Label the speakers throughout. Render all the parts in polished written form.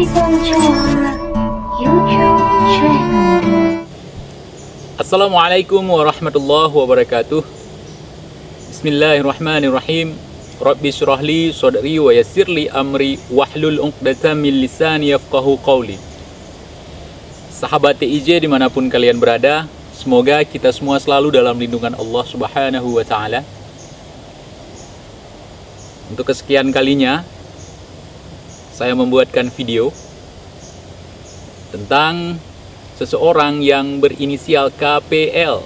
Speaker 1: YouTube channel.
Speaker 2: Assalamualaikum warahmatullahi wabarakatuh. Bismillahirrahmanirrahim. Rabbi syrahli sadri wa yassirli amri wahlul 'uqdatam min lisani yafqahu qawli. Sahabat TIJ dimanapun kalian berada, semoga kita semua selalu dalam lindungan Allah Subhanahu wa Ta'ala. Untuk kesekian kalinya saya membuatkan video tentang seseorang yang berinisial KPL.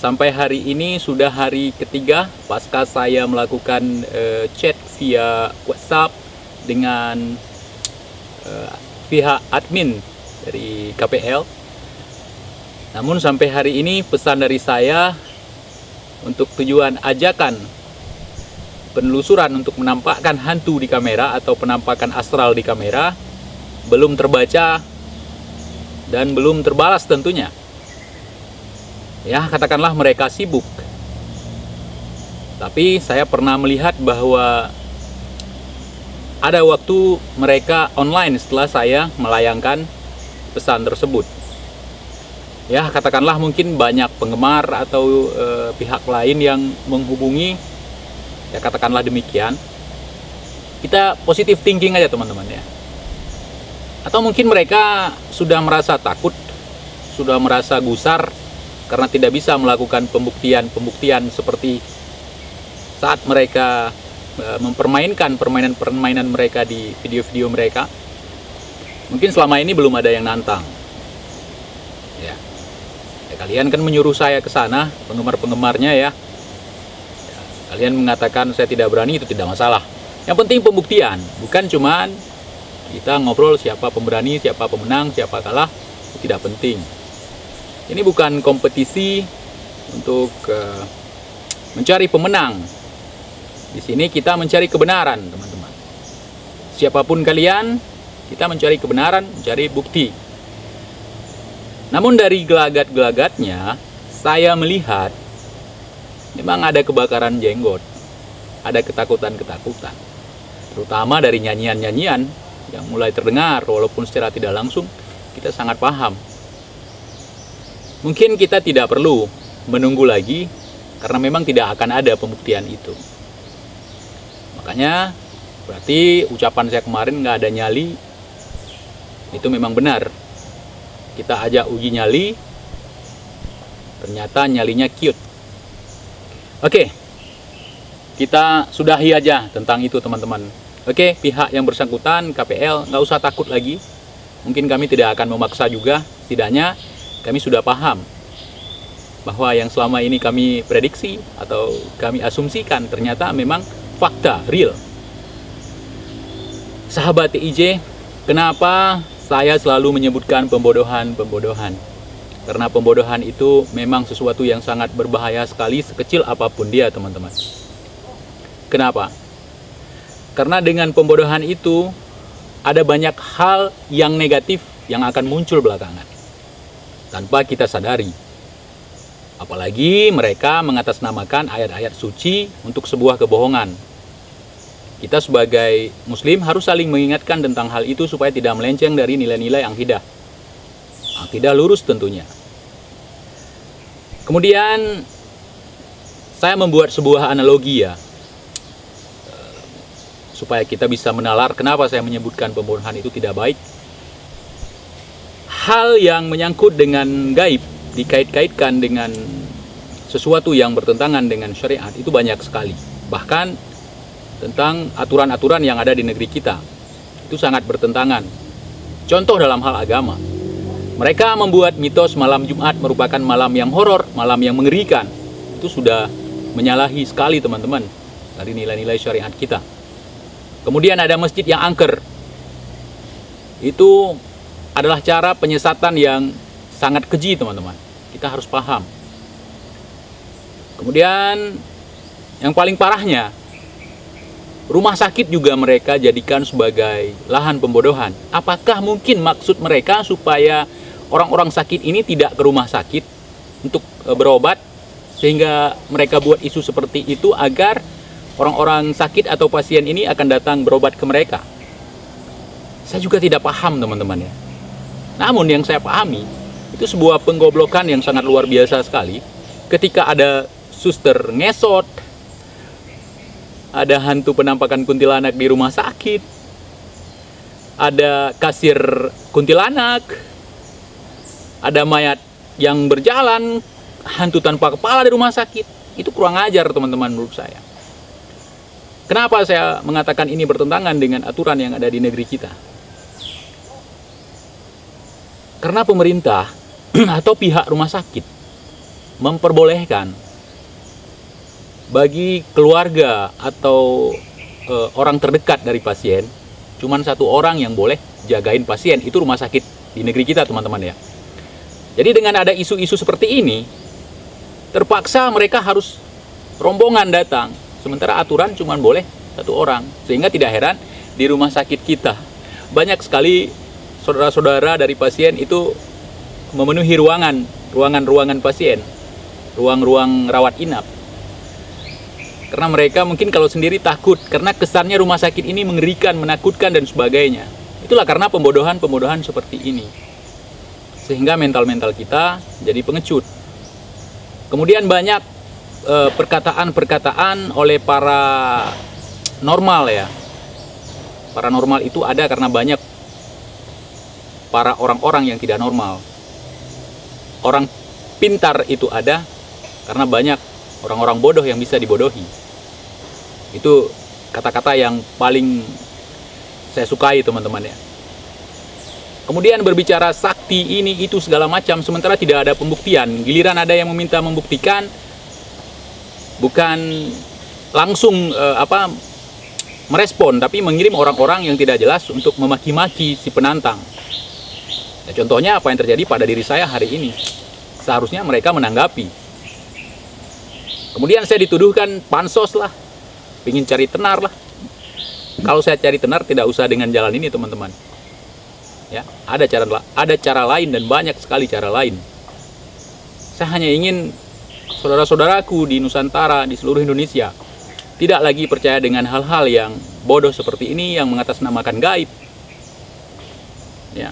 Speaker 2: Sampai hari ini sudah hari ketiga pasca saya melakukan chat via WhatsApp dengan pihak admin dari KPL. Namun sampai hari ini pesan dari saya untuk tujuan ajakan penelusuran untuk menampakkan hantu di kamera atau penampakan astral di kamera belum terbaca dan belum terbalas tentunya. Ya, katakanlah mereka sibuk. Tapi saya pernah melihat bahwa ada waktu mereka online setelah saya melayangkan pesan tersebut. Ya, katakanlah mungkin banyak penggemar atau pihak lain yang menghubungi. Ya, katakanlah demikian. Kita positive thinking aja teman-teman ya. Atau mungkin mereka sudah merasa takut, sudah merasa gusar karena tidak bisa melakukan pembuktian seperti saat mereka mempermainkan permainan mereka di video-video mereka. Mungkin selama ini belum ada yang nantang. Ya, kalian kan menyuruh saya ke sana, penggemar-penggemarnya ya. Kalian mengatakan saya tidak berani, itu tidak masalah. Yang penting pembuktian, bukan cuman kita ngobrol siapa pemberani, siapa pemenang, siapa kalah, itu tidak penting. Ini bukan kompetisi untuk mencari pemenang. Di sini kita mencari kebenaran, teman-teman. Siapapun kalian, kita mencari kebenaran, mencari bukti. Namun dari gelagat-gelagatnya, saya melihat memang ada kebakaran jenggot, ada ketakutan-ketakutan, terutama dari nyanyian-nyanyian yang mulai terdengar walaupun secara tidak langsung kita sangat paham. Mungkin kita tidak perlu menunggu lagi karena memang tidak akan ada pembuktian itu. Makanya berarti ucapan saya kemarin nggak ada nyali itu memang benar. Kita ajak uji nyali, ternyata nyalinya cute. Oke, kita sudahi aja tentang itu teman-teman. Oke, pihak yang bersangkutan KPL nggak usah takut lagi. Mungkin kami tidak akan memaksa juga. Setidaknya kami sudah paham bahwa yang selama ini kami prediksi atau kami asumsikan ternyata memang fakta, real. Sahabat TIJ, kenapa saya selalu menyebutkan pembodohan? Karena pembodohan itu memang sesuatu yang sangat berbahaya sekali sekecil apapun dia teman-teman. Kenapa? Karena dengan pembodohan itu ada banyak hal yang negatif yang akan muncul belakangan tanpa kita sadari. Apalagi mereka mengatasnamakan ayat-ayat suci untuk sebuah kebohongan. Kita sebagai muslim harus saling mengingatkan tentang hal itu supaya tidak melenceng dari nilai-nilai akidah. Akidah lurus tentunya. Kemudian saya membuat sebuah analogi ya, supaya kita bisa menalar kenapa saya menyebutkan pembodohan itu tidak baik. Hal yang menyangkut dengan gaib dikait-kaitkan dengan sesuatu yang bertentangan dengan syariat itu banyak sekali. Bahkan tentang aturan-aturan yang ada di negeri kita itu sangat bertentangan. Contoh dalam hal agama, mereka membuat mitos malam Jumat merupakan malam yang horor, malam yang mengerikan. Itu sudah menyalahi sekali teman-teman dari nilai-nilai syariat kita. Kemudian ada masjid yang angker. Itu adalah cara penyesatan yang sangat keji teman-teman. Kita harus paham. Kemudian yang paling parahnya, rumah sakit juga mereka jadikan sebagai lahan pembodohan. Apakah mungkin maksud mereka supaya orang-orang sakit ini tidak ke rumah sakit untuk berobat, sehingga mereka buat isu seperti itu agar orang-orang sakit atau pasien ini akan datang berobat ke mereka? Saya juga tidak paham, teman-teman ya. Namun yang saya pahami, itu sebuah penggoblokan yang sangat luar biasa sekali. Ketika ada suster ngesot, ada hantu penampakan kuntilanak di rumah sakit, ada kasir kuntilanak, ada mayat yang berjalan, hantu tanpa kepala di rumah sakit. Itu kurang ajar, teman-teman, menurut saya. Kenapa saya mengatakan ini bertentangan dengan aturan yang ada di negeri kita? Karena pemerintah atau pihak rumah sakit memperbolehkan bagi keluarga atau orang terdekat dari pasien, cuman satu orang yang boleh jagain pasien. Itu rumah sakit di negeri kita, teman-teman ya. Jadi dengan ada isu-isu seperti ini, terpaksa mereka harus rombongan datang, sementara aturan cuma boleh satu orang. Sehingga tidak heran di rumah sakit kita banyak sekali saudara-saudara dari pasien itu memenuhi ruangan pasien, ruang-ruang rawat inap. Karena mereka mungkin kalau sendiri takut, karena kesannya rumah sakit ini mengerikan, menakutkan dan sebagainya. Itulah karena pembodohan seperti ini. Sehingga mental-mental kita jadi pengecut. Kemudian banyak perkataan-perkataan oleh para normal ya. Paranormal itu ada karena banyak para orang-orang yang tidak normal. Orang pintar itu ada karena banyak orang-orang bodoh yang bisa dibodohi. Itu kata-kata yang paling saya sukai, teman-teman ya. Kemudian berbicara sakti ini itu segala macam, sementara tidak ada pembuktian. Giliran ada yang meminta membuktikan, bukan langsung merespon, tapi mengirim orang-orang yang tidak jelas untuk memaki-maki si penantang. Nah, contohnya apa yang terjadi pada diri saya hari ini. Seharusnya mereka menanggapi. Kemudian saya dituduhkan pansos lah, ingin cari tenar lah. Kalau saya cari tenar tidak usah dengan jalan ini, teman-teman. Ya, ada cara lain dan banyak sekali cara lain. Saya hanya ingin saudara-saudaraku di Nusantara, di seluruh Indonesia, tidak lagi percaya dengan hal-hal yang bodoh seperti ini yang mengatasnamakan gaib. Ya.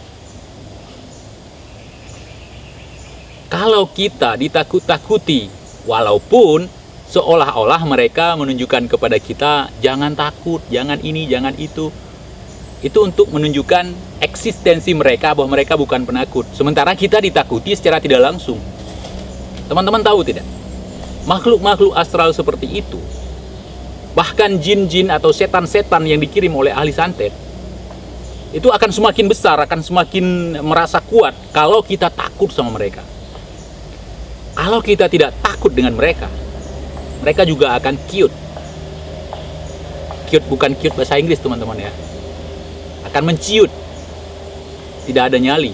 Speaker 2: Kalau kita ditakut-takuti, walaupun seolah-olah mereka menunjukkan kepada kita, jangan takut, jangan ini, jangan itu untuk menunjukkan eksistensi mereka bahwa mereka bukan penakut. Sementara kita ditakuti secara tidak langsung. Teman-teman tahu tidak? Makhluk-makhluk astral seperti itu, bahkan jin-jin atau setan-setan yang dikirim oleh ahli santet, itu akan semakin besar, akan semakin merasa kuat kalau kita takut sama mereka. Kalau kita tidak takut dengan mereka, mereka juga akan cute. Cute bukan cute bahasa Inggris, teman-teman ya. Akan menciut, tidak ada nyali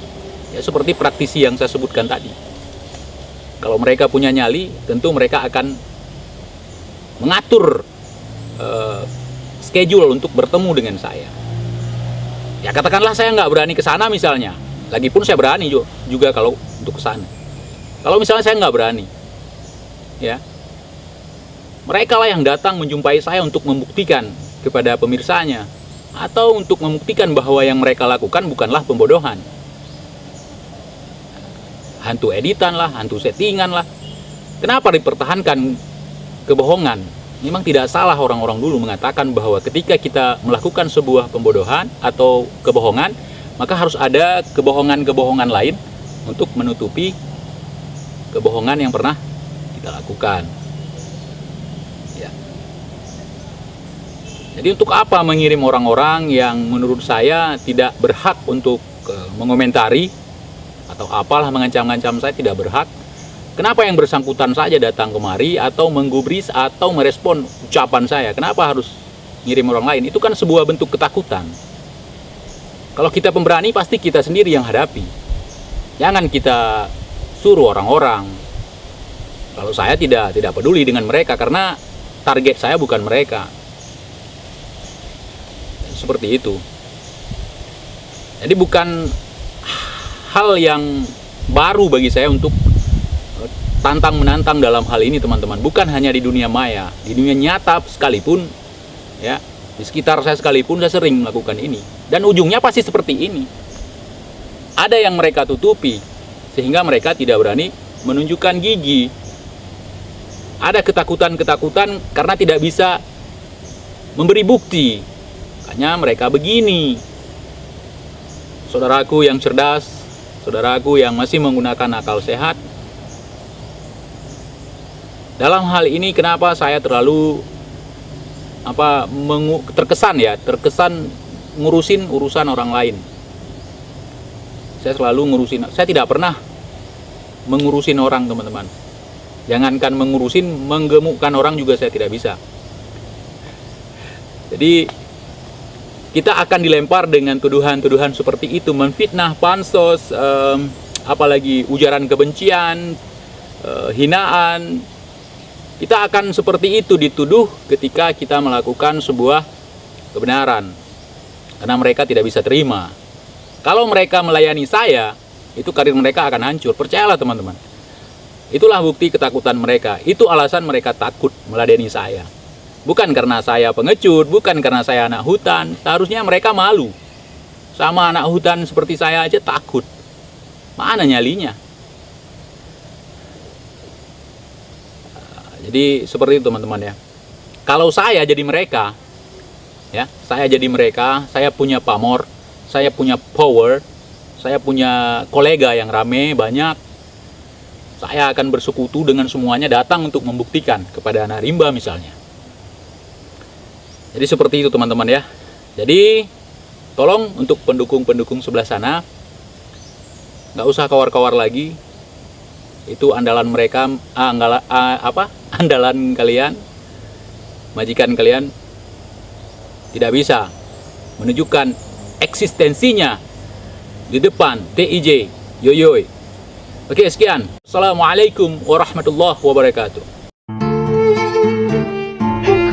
Speaker 2: ya, seperti praktisi yang saya sebutkan tadi. Kalau mereka punya nyali, tentu mereka akan mengatur schedule untuk bertemu dengan saya. Ya katakanlah saya nggak berani ke sana misalnya, lagipun saya berani juga kalau untuk ke sana. Kalau misalnya saya nggak berani, ya mereka lah yang datang menjumpai saya untuk membuktikan kepada pemirsanya, atau untuk membuktikan bahwa yang mereka lakukan bukanlah pembodohan. Hantu editan lah, hantu settingan lah. Kenapa dipertahankan kebohongan? Memang tidak salah orang-orang dulu mengatakan bahwa ketika kita melakukan sebuah pembodohan atau kebohongan, maka harus ada kebohongan-kebohongan lain untuk menutupi kebohongan yang pernah kita lakukan. Jadi untuk apa mengirim orang-orang yang menurut saya tidak berhak untuk mengomentari atau apalah mengancam-ngancam saya, tidak berhak. Kenapa yang bersangkutan saja datang kemari atau menggubris atau merespon ucapan saya? Kenapa harus ngirim orang lain? Itu kan sebuah bentuk ketakutan. Kalau kita pemberani pasti kita sendiri yang hadapi. Jangan kita suruh orang-orang. Kalau saya tidak peduli dengan mereka karena target saya bukan mereka. Seperti itu. Jadi bukan hal yang baru bagi saya untuk tantang menantang dalam hal ini, teman-teman. Bukan hanya di dunia maya, di dunia nyata sekalipun ya, Di sekitar saya sekalipun saya sering melakukan ini. Dan ujungnya pasti seperti ini. Ada yang mereka tutupi, sehingga mereka tidak berani menunjukkan gigi. Ada ketakutan-ketakutan karena tidak bisa memberi bukti. Makanya mereka begini. Saudaraku yang cerdas, saudaraku yang masih menggunakan akal sehat, dalam hal ini kenapa saya terlalu terkesan ngurusin urusan orang lain. Saya selalu ngurusin, saya tidak pernah mengurusin orang, teman-teman. Jangankan mengurusin, menggemukkan orang juga saya tidak bisa. Jadi kita akan dilempar dengan tuduhan-tuduhan seperti itu, menfitnah, pansos, apalagi ujaran kebencian, hinaan. Kita akan seperti itu dituduh ketika kita melakukan sebuah kebenaran, karena mereka tidak bisa terima. Kalau mereka melayani saya, itu karir mereka akan hancur. Percayalah teman-teman. Itulah bukti ketakutan mereka. Itu alasan mereka takut meladeni saya. Bukan karena saya pengecut, bukan karena saya anak hutan. Seharusnya mereka malu. Sama anak hutan seperti saya aja takut. Mana nyalinya? Jadi seperti itu teman-teman ya. Kalau saya jadi mereka, ya, saya punya pamor, saya punya power, saya punya kolega yang rame banyak, saya akan bersekutu dengan semuanya, datang untuk membuktikan kepada anak rimba misalnya. Jadi seperti itu teman-teman ya. Jadi tolong untuk pendukung-pendukung sebelah sana, nggak usah kawar-kawar lagi. Itu andalan mereka, andalan kalian, majikan kalian tidak bisa menunjukkan eksistensinya di depan TIJ Yoyoy. Oke, sekian. Assalamualaikum warahmatullahi wabarakatuh.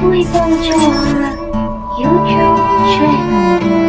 Speaker 1: 福井道場 YouTube チャンネル